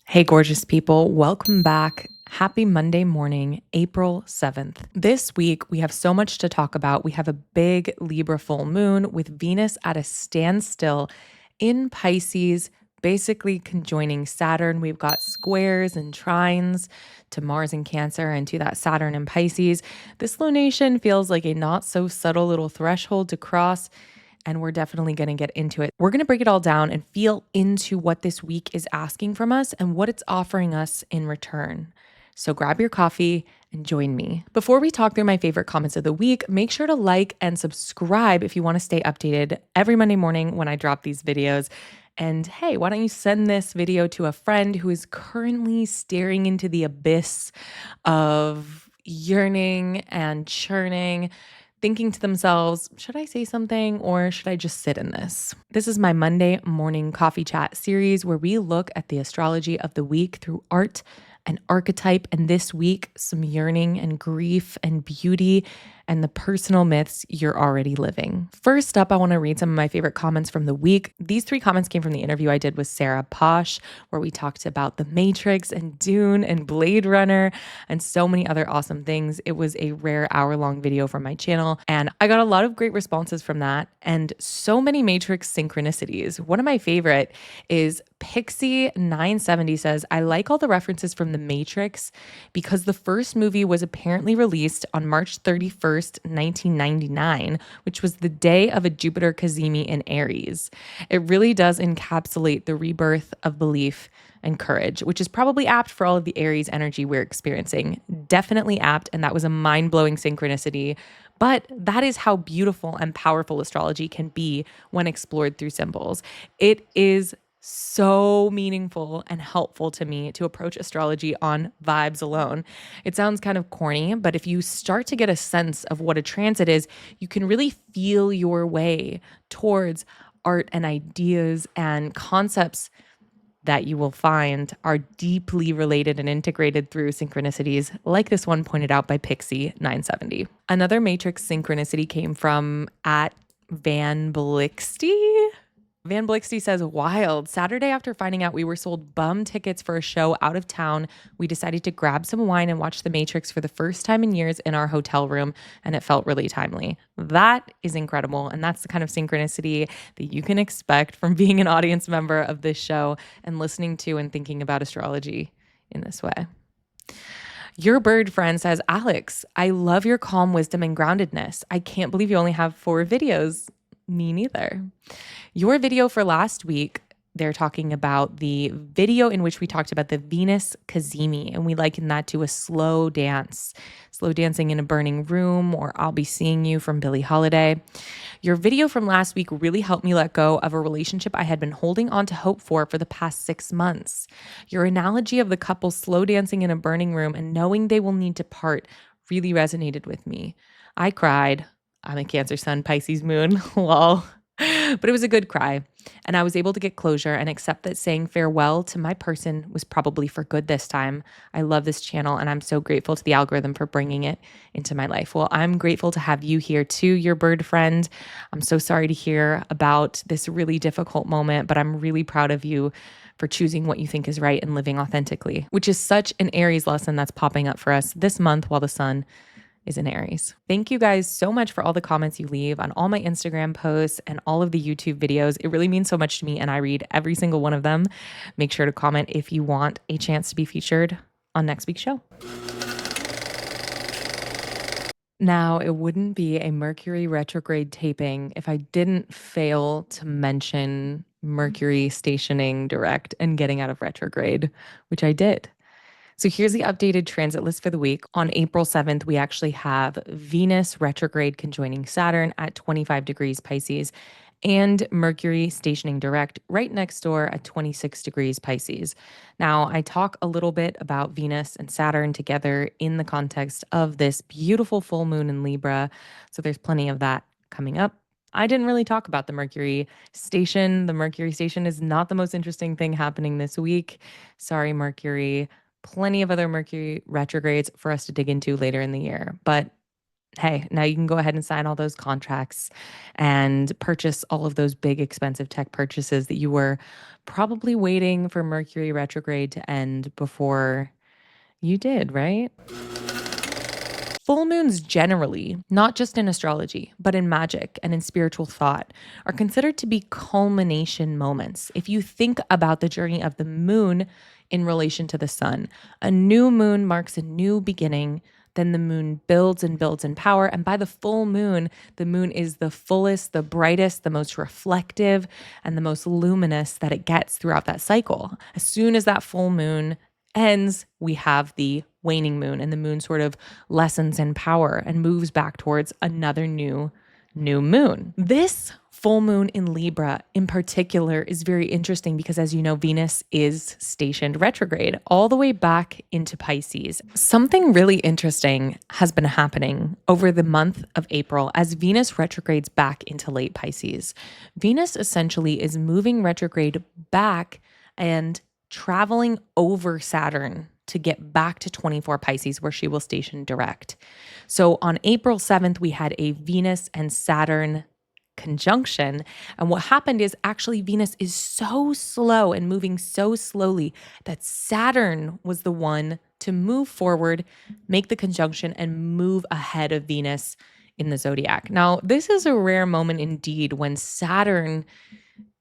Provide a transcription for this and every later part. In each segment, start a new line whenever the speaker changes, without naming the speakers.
Hey, gorgeous people. Welcome back. Happy Monday morning, April 7th. This week, we have so much to talk about. We have a big Libra full moon with Venus at a standstill in Pisces, basically conjoining Saturn. We've got squares and trines to Mars in Cancer and to that Saturn in Pisces. This lunation feels like a not so subtle little threshold to cross, and we're definitely going to get into it. We're going to break it all down and feel into what this week is asking from us and what it's offering us in return. So grab your coffee and join me. Before we talk through my favorite comments of the week, make sure to like and subscribe if you want to stay updated every Monday morning when I drop these videos. And hey, why don't you send this video to a friend who is currently staring into the abyss of yearning and churning, thinking to themselves, should I say something or should I just sit in this? This is my Monday morning coffee chat series where we look at the astrology of the week through art and archetype. And this week, some yearning and grief and beauty and the personal myths you're already living. First up, I want to read some of my favorite comments from the week. These 3 comments came from the interview I did with Sarah Posh, where we talked about The Matrix and Dune and Blade Runner and so many other awesome things. It was a rare hour-long video from my channel, and I got a lot of great responses from that and so many Matrix synchronicities. One of my favorite is Pixie 970 says, I like all the references from The Matrix because the first movie was apparently released on March 31st, 1999, which was the day of a Jupiter Cazimi in Aries. It really does encapsulate the rebirth of belief and courage, which is probably apt for all of the Aries energy we're experiencing. Definitely apt, and that was a mind-blowing synchronicity. But that is how beautiful and powerful astrology can be when explored through symbols. It is so meaningful and helpful to me to approach astrology on vibes alone. It sounds kind of corny, but if you start to get a sense of what a transit is, you can really feel your way towards art and ideas and concepts that you will find are deeply related and integrated through synchronicities, like this one pointed out by Pixie 970. Another matrix synchronicity came from at Van Blixty. Van Blixty says, wild. Saturday, after finding out we were sold bum tickets for a show out of town, we decided to grab some wine and watch The Matrix for the first time in years in our hotel room, and it felt really timely. That is incredible, and that's the kind of synchronicity that you can expect from being an audience member of this show and listening to and thinking about astrology in this way. Your bird friend says, Alex, I love your calm wisdom and groundedness. I can't believe you only have 4 videos. Me neither. Your video for last week, they're talking about the video in which we talked about the Venus Cazimi, and we likened that to a slow dance, slow dancing in a burning room, or I'll Be Seeing You from Billie Holiday. Your video from last week really helped me let go of a relationship I had been holding on to hope for the past 6 months. Your analogy of the couple slow dancing in a burning room and knowing they will need to part really resonated with me. I cried. I'm a Cancer sun, Pisces moon, lol. But it was a good cry. And I was able to get closure and accept that saying farewell to my person was probably for good this time. I love this channel and I'm so grateful to the algorithm for bringing it into my life. Well, I'm grateful to have you here too, your bird friend. I'm so sorry to hear about this really difficult moment, but I'm really proud of you for choosing what you think is right and living authentically, which is such an Aries lesson that's popping up for us this month while the sun is in Aries. Thank you guys so much for all the comments you leave on all my Instagram posts and all of the YouTube videos. It really means so much to me and I read every single one of them. Make sure to comment if you want a chance to be featured on next week's show. Now, it wouldn't be a Mercury retrograde taping if I didn't fail to mention Mercury stationing direct and getting out of retrograde, which I did. So here's the updated transit list for the week. On April 7th, we actually have Venus retrograde conjoining Saturn at 25 degrees Pisces and Mercury stationing direct right next door at 26 degrees Pisces. Now, I talk a little bit about Venus and Saturn together in the context of this beautiful full moon in Libra. So there's plenty of that coming up. I didn't really talk about the Mercury station. The Mercury station is not the most interesting thing happening this week. Sorry, Mercury. Plenty of other Mercury retrogrades for us to dig into later in the year. But hey, now you can go ahead and sign all those contracts and purchase all of those big, expensive tech purchases that you were probably waiting for Mercury retrograde to end before you did, right? Full moons generally, not just in astrology, but in magic and in spiritual thought, are considered to be culmination moments. If you think about the journey of the moon in relation to the sun, a new moon marks a new beginning. Then the moon builds and builds in power. And by the full moon, the moon is the fullest, the brightest, the most reflective, and the most luminous that it gets throughout that cycle. As soon as that full moon ends, we have the waning moon, and the moon sort of lessens in power and moves back towards another new moon. This full moon in Libra in particular is very interesting because, as you know, Venus is stationed retrograde all the way back into Pisces. Something really interesting has been happening over the month of April as Venus retrogrades back into late Pisces. Venus essentially is moving retrograde back and traveling over Saturn to get back to 24 Pisces, where she will station direct. So on April 7th, we had a Venus and Saturn conjunction. And what happened is actually Venus is so slow and moving so slowly that Saturn was the one to move forward, make the conjunction, and move ahead of Venus in the zodiac. Now, this is a rare moment indeed when Saturn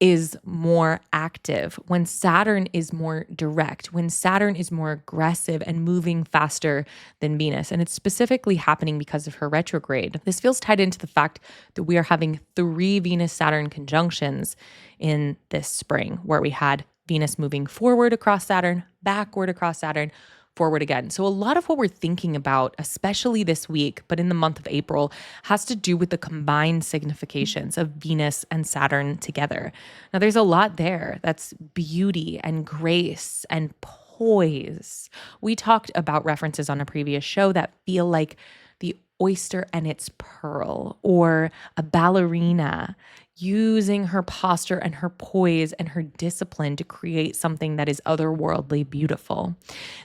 is more active, when Saturn is more direct, when Saturn is more aggressive and moving faster than Venus. And it's specifically happening because of her retrograde. This feels tied into the fact that we are having 3 Venus-Saturn conjunctions in this spring, where we had Venus moving forward across Saturn, backward across Saturn, forward again. So a lot of what we're thinking about, especially this week, but in the month of April, has to do with the combined significations of Venus and Saturn together. Now, there's a lot there. That's beauty and grace and poise. We talked about references on a previous show that feel like the oyster and its pearl, or a ballerina using her posture and her poise and her discipline to create something that is otherworldly beautiful.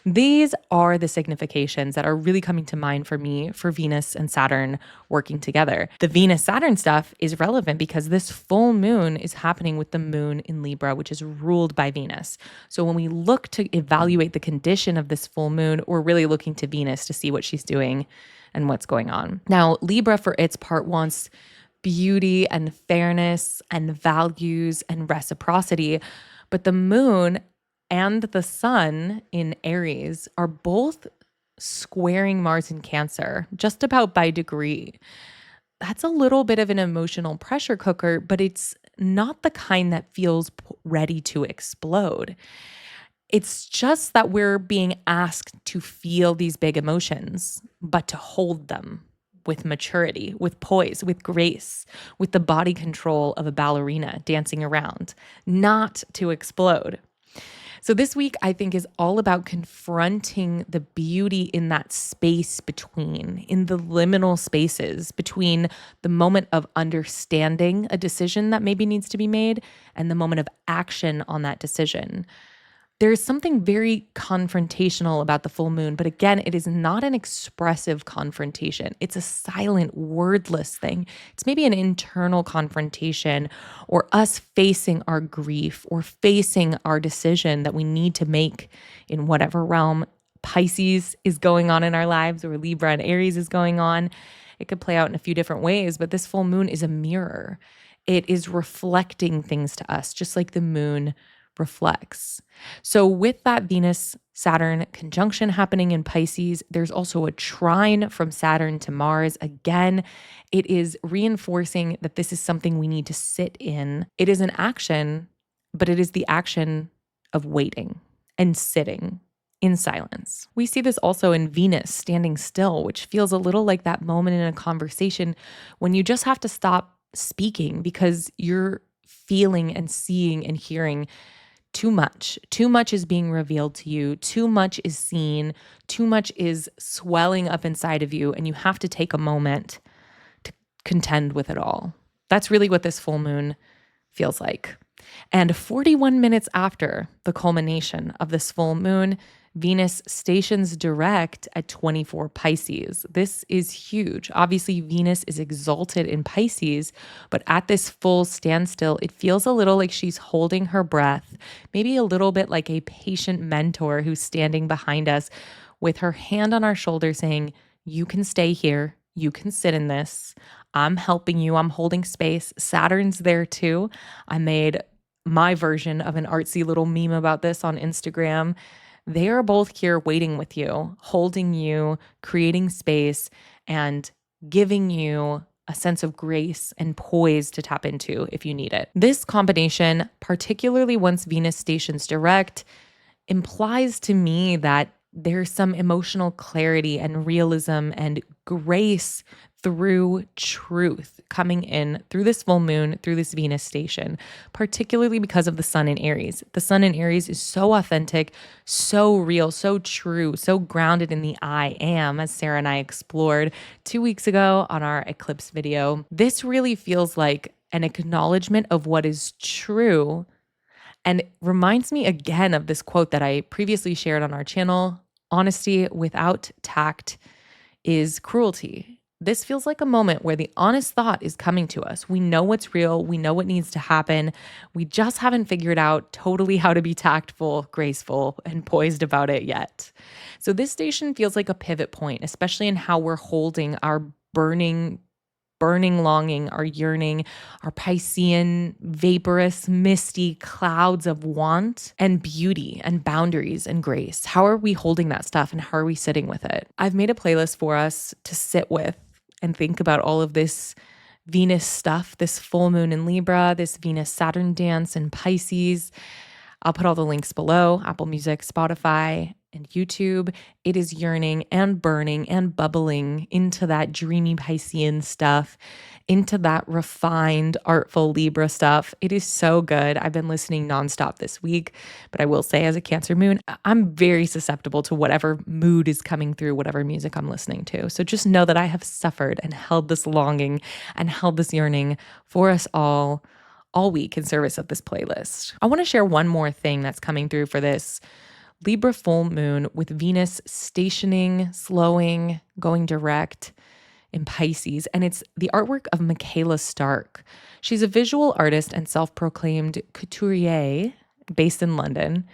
These are the significations that are really coming to mind for me for Venus and Saturn working together. The Venus-Saturn stuff is relevant because this full moon is happening with the moon in Libra, which is ruled by Venus. So when we look to evaluate the condition of this full moon, we're really looking to Venus to see what she's doing and what's going on. Now, Libra, for its part, wants beauty and fairness and values and reciprocity. But the moon and the sun in Aries are both squaring Mars in Cancer, just about by degree. That's a little bit of an emotional pressure cooker, but it's not the kind that feels ready to explode. It's just that we're being asked to feel these big emotions, but to hold them with maturity, with poise, with grace, with the body control of a ballerina dancing around, not to explode. So this week, I think, is all about confronting the beauty in that space between, in the liminal spaces between the moment of understanding a decision that maybe needs to be made and the moment of action on that decision. There's something very confrontational about the full moon, but again, it is not an expressive confrontation. It's a silent, wordless thing. It's maybe an internal confrontation, or us facing our grief or facing our decision that we need to make in whatever realm Pisces is going on in our lives, or Libra and Aries is going on. It could play out in a few different ways, but this full moon is a mirror. It is reflecting things to us, just like the moon reflects. So with that Venus-Saturn conjunction happening in Pisces, there's also a trine from Saturn to Mars. Again, it is reinforcing that this is something we need to sit in. It is an action, but it is the action of waiting and sitting in silence. We see this also in Venus standing still, which feels a little like that moment in a conversation when you just have to stop speaking because you're feeling and seeing and hearing too much. Too much is being revealed to you. Too much is seen. Too much is swelling up inside of you, and you have to take a moment to contend with it all. That's really what this full moon feels like. And 41 minutes after the culmination of this full moon, Venus stations direct at 24 Pisces. This is huge. Obviously, Venus is exalted in Pisces, but at this full standstill, it feels a little like she's holding her breath, maybe a little bit like a patient mentor who's standing behind us with her hand on our shoulder saying, "You can stay here. You can sit in this. I'm helping you. I'm holding space." Saturn's there too. I made my version of an artsy little meme about this on Instagram. They are both here waiting with you, holding you, creating space, and giving you a sense of grace and poise to tap into if you need it. This combination, particularly once Venus stations direct, implies to me that there's some emotional clarity and realism and grace through truth coming in through this full moon, through this Venus station, particularly because of the sun in Aries. The sun in Aries is so authentic, so real, so true, so grounded in the I am, as Sarah and I explored 2 weeks ago on our eclipse video. This really feels like an acknowledgement of what is true and reminds me again of this quote that I previously shared on our channel: honesty without tact is cruelty. This feels like a moment where the honest thought is coming to us. We know what's real. We know what needs to happen. We just haven't figured out totally how to be tactful, graceful, and poised about it yet. So this station feels like a pivot point, especially in how we're holding our burning longing, our yearning, our Piscean, vaporous, misty clouds of want and beauty and boundaries and grace. How are we holding that stuff and how are we sitting with it? I've made a playlist for us to sit with and think about all of this Venus stuff, this full moon in Libra, this Venus Saturn dance in Pisces. I'll put all the links below: Apple Music, Spotify, and YouTube. It is yearning and burning and bubbling into that dreamy Piscean stuff, into that refined, artful Libra stuff. It is so good. I've been listening nonstop this week, but I will say, as a Cancer moon, I'm very susceptible to whatever mood is coming through, whatever music I'm listening to. So just know that I have suffered and held this longing and held this yearning for us all week in service of this playlist. I want to share one more thing that's coming through for this Libra full moon with Venus stationing, slowing, going direct in Pisces. And it's the artwork of Michaela Stark. She's a visual artist and self-proclaimed couturier based in London.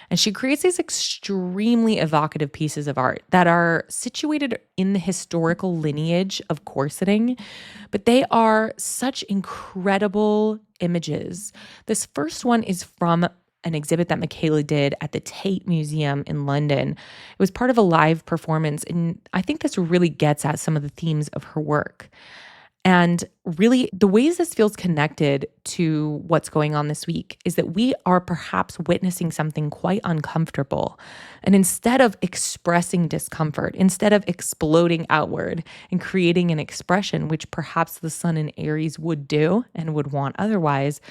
And she creates these extremely evocative pieces of art that are situated in the historical lineage of corseting, but they are such incredible images. This first one is from an exhibit that Michaela did at the Tate Museum in London. It was part of a live performance, and I think this really gets at some of the themes of her work. And really, the ways this feels connected to what's going on this week is that we are perhaps witnessing something quite uncomfortable. And instead of expressing discomfort, instead of exploding outward and creating an expression, which perhaps the sun in Aries would do and would want otherwise,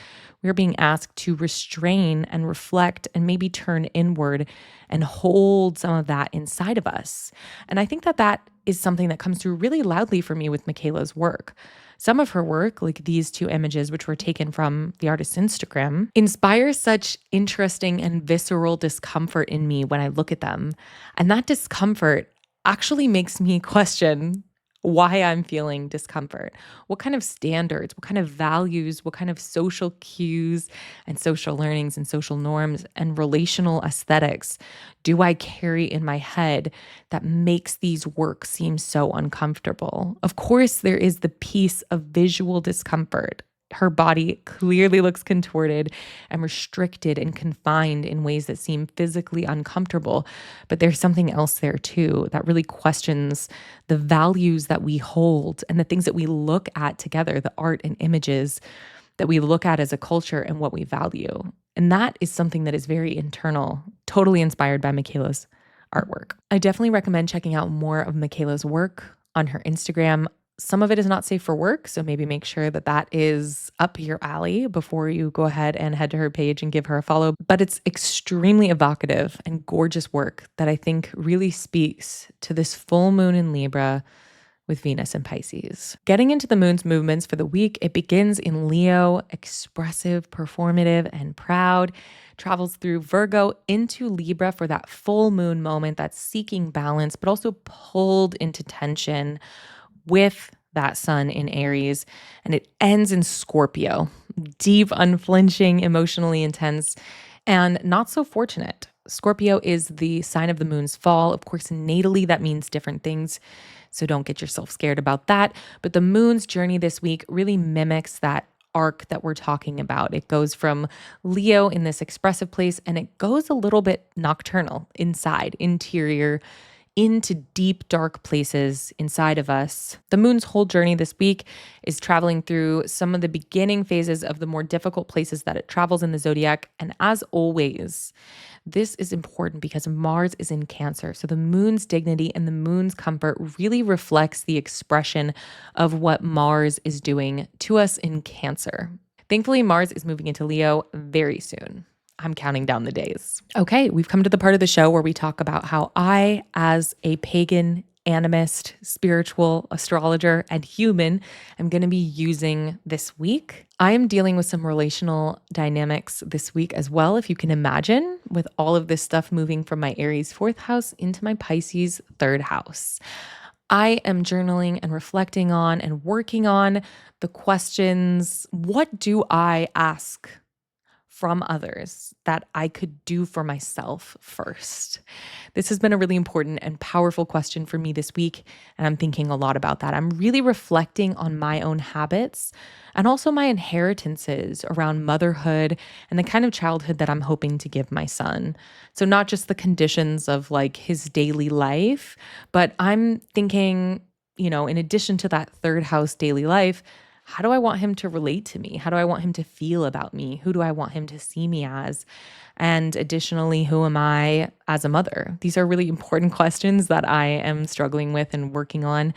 we're being asked to restrain and reflect and maybe turn inward and hold some of that inside of us. And I think that that is something that comes through really loudly for me with Michaela's work. Some of her work, like these two images, which were taken from the artist's Instagram, inspires such interesting and visceral discomfort in me when I look at them. And that discomfort actually makes me question why I'm feeling discomfort. What kind of standards, what kind of values, what kind of social cues and social learnings and social norms and relational aesthetics do I carry in my head that makes these works seem so uncomfortable? Of course, there is the piece of visual discomfort. Her body clearly looks contorted and restricted and confined in ways that seem physically uncomfortable. But there's something else there too that really questions the values that we hold and the things that we look at together, the art and images that we look at as a culture and what we value. And that is something that is very internal, totally inspired by Michaela's artwork. I definitely recommend checking out more of Michaela's work on her Instagram. Some of it is not safe for work, so maybe make sure that that is up your alley before you go ahead and head to her page and give her a follow. But it's extremely evocative and gorgeous work that I think really speaks to this full moon in Libra with Venus and Pisces. Getting into the moon's movements for the week, it begins in Leo, expressive, performative, and proud, travels through Virgo into Libra for that full moon moment that's seeking balance, but also pulled into tension with that sun in Aries. And it ends in Scorpio, deep, unflinching, emotionally intense, and not so fortunate. Scorpio is the sign of the moon's fall. Of course, natally, that means different things. So don't get yourself scared about that. But the moon's journey this week really mimics that arc that we're talking about. It goes from Leo in this expressive place and it goes a little bit nocturnal, inside, interior, into deep, dark places inside of us. The moon's whole journey this week is traveling through some of the beginning phases of the more difficult places that it travels in the zodiac. And as always, this is important because Mars is in Cancer. So the moon's dignity and the moon's comfort really reflects the expression of what Mars is doing to us in Cancer. Thankfully, Mars is moving into Leo very soon. I'm counting down the days. Okay, we've come to the part of the show where we talk about how I, as a pagan, animist, spiritual astrologer, and human, am going to be using this week. I am dealing with some relational dynamics this week as well, if you can imagine, with all of this stuff moving from my Aries 4th house into my Pisces 3rd house. I am journaling and reflecting on and working on the questions, what do I ask from others that I could do for myself first? This has been a really important and powerful question for me this week, and I'm thinking a lot about that. I'm really reflecting on my own habits and also my inheritances around motherhood and the kind of childhood that I'm hoping to give my son. So not just the conditions of like his daily life, but I'm thinking, in addition to that 3rd house daily life, how do I want him to relate to me? How do I want him to feel about me? Who do I want him to see me as? And additionally, who am I as a mother? These are really important questions that I am struggling with and working on.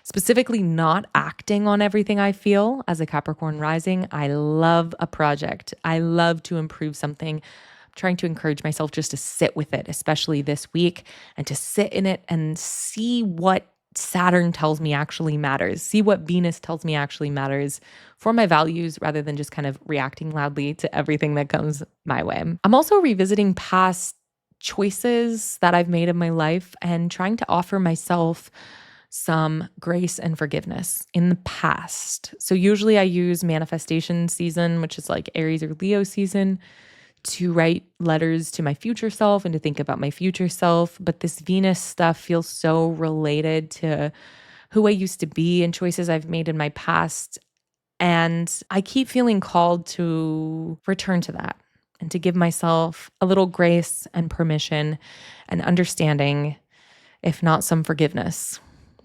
Specifically, not acting on everything I feel as a Capricorn rising. I love a project. I love to improve something. I'm trying to encourage myself just to sit with it, especially this week, and to sit in it and see what Saturn tells me actually matters, see what Venus tells me actually matters for my values rather than just kind of reacting loudly to everything that comes my way. I'm also revisiting past choices that I've made in my life and trying to offer myself some grace and forgiveness in the past. So usually I use manifestation season, which is like Aries or Leo season, to write letters to my future self and to think about my future self. But this Venus stuff feels so related to who I used to be and choices I've made in my past. And I keep feeling called to return to that and to give myself a little grace and permission and understanding, if not some forgiveness,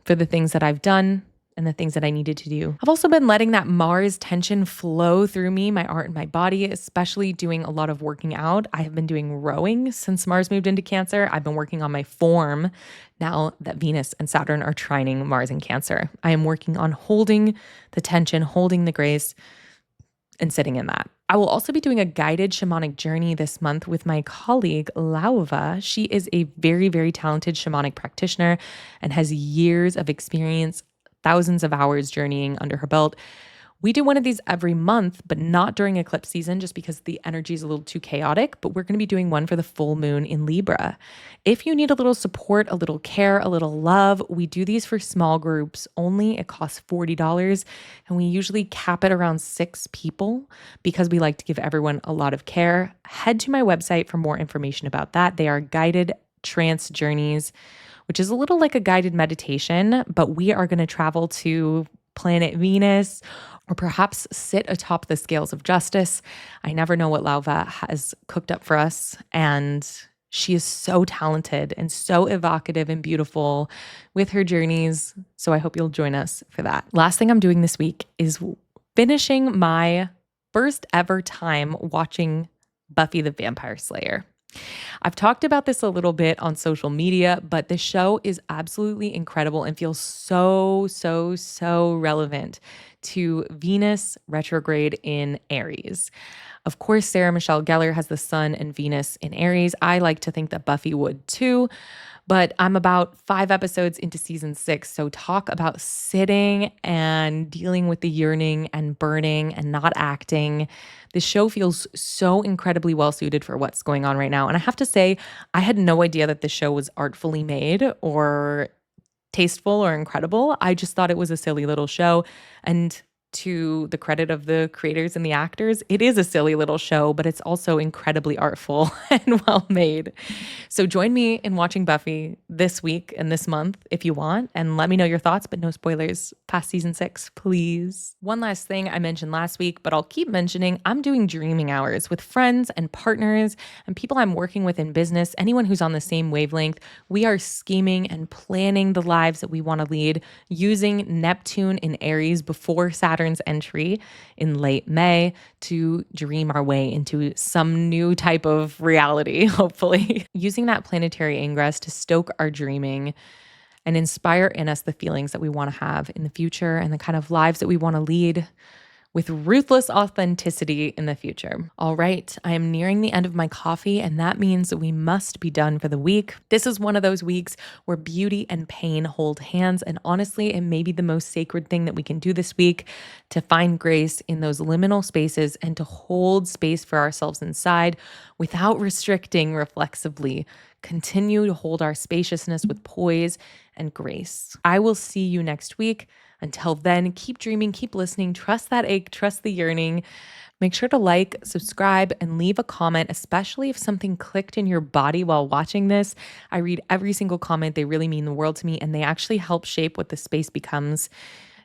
for the things that I've done and the things that I needed to do. I've also been letting that Mars tension flow through me, my art and my body, especially doing a lot of working out. I have been doing rowing since Mars moved into Cancer. I've been working on my form now that Venus and Saturn are trining Mars in Cancer. I am working on holding the tension, holding the grace, and sitting in that. I will also be doing a guided shamanic journey this month with my colleague, Lauva. She is a very, very talented shamanic practitioner and has years of experience, thousands of hours journeying under her belt. We do one of these every month, but not during eclipse season just because the energy is a little too chaotic, but we're going to be doing one for the full moon in Libra. If you need a little support, a little care, a little love, we do these for small groups only. It costs $40 and we usually cap it around 6 people because we like to give everyone a lot of care. Head to my website for more information about that. They are guided trance journeys, which is a little like a guided meditation, but we are going to travel to planet Venus or perhaps sit atop the scales of justice. I never know what Lauva has cooked up for us. And she is so talented and so evocative and beautiful with her journeys. So I hope you'll join us for that. Last thing I'm doing this week is finishing my first ever time watching Buffy the Vampire Slayer. I've talked about this a little bit on social media, but the show is absolutely incredible and feels so relevant to Venus retrograde in Aries. Of course, Sarah Michelle Gellar has the Sun and Venus in Aries. I like to think that Buffy would too, but I'm about 5 episodes into season 6. So talk about sitting and dealing with the yearning and burning and not acting. This show feels so incredibly well suited for what's going on right now. And I have to say, I had no idea that this show was artfully made or tasteful or incredible. I just thought it was a silly little show. And to the credit of the creators and the actors, it is a silly little show, but it's also incredibly artful and well made. So join me in watching Buffy this week and this month if you want, and let me know your thoughts, but no spoilers past season 6, please. One last thing I mentioned last week, but I'll keep mentioning, I'm doing dreaming hours with friends and partners and people I'm working with in business, anyone who's on the same wavelength. We are scheming and planning the lives that we want to lead using Neptune in Aries before Saturn's entry in late May to dream our way into some new type of reality, hopefully. Using that planetary ingress to stoke our dreaming and inspire in us the feelings that we want to have in the future and the kind of lives that we want to lead with ruthless authenticity in the future. All right, I am nearing the end of my coffee, and that means that we must be done for the week. This is one of those weeks where beauty and pain hold hands, and honestly, it may be the most sacred thing that we can do this week to find grace in those liminal spaces and to hold space for ourselves inside without restricting reflexively. Continue to hold our spaciousness with poise and grace. I will see you next week. Until then, keep dreaming, keep listening, trust that ache, trust the yearning. Make sure to like, subscribe, and leave a comment, especially if something clicked in your body while watching this. I read every single comment. They really mean the world to me, and they actually help shape what the space becomes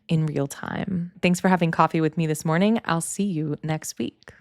in real time. Thanks for having coffee with me this morning. I'll see you next week.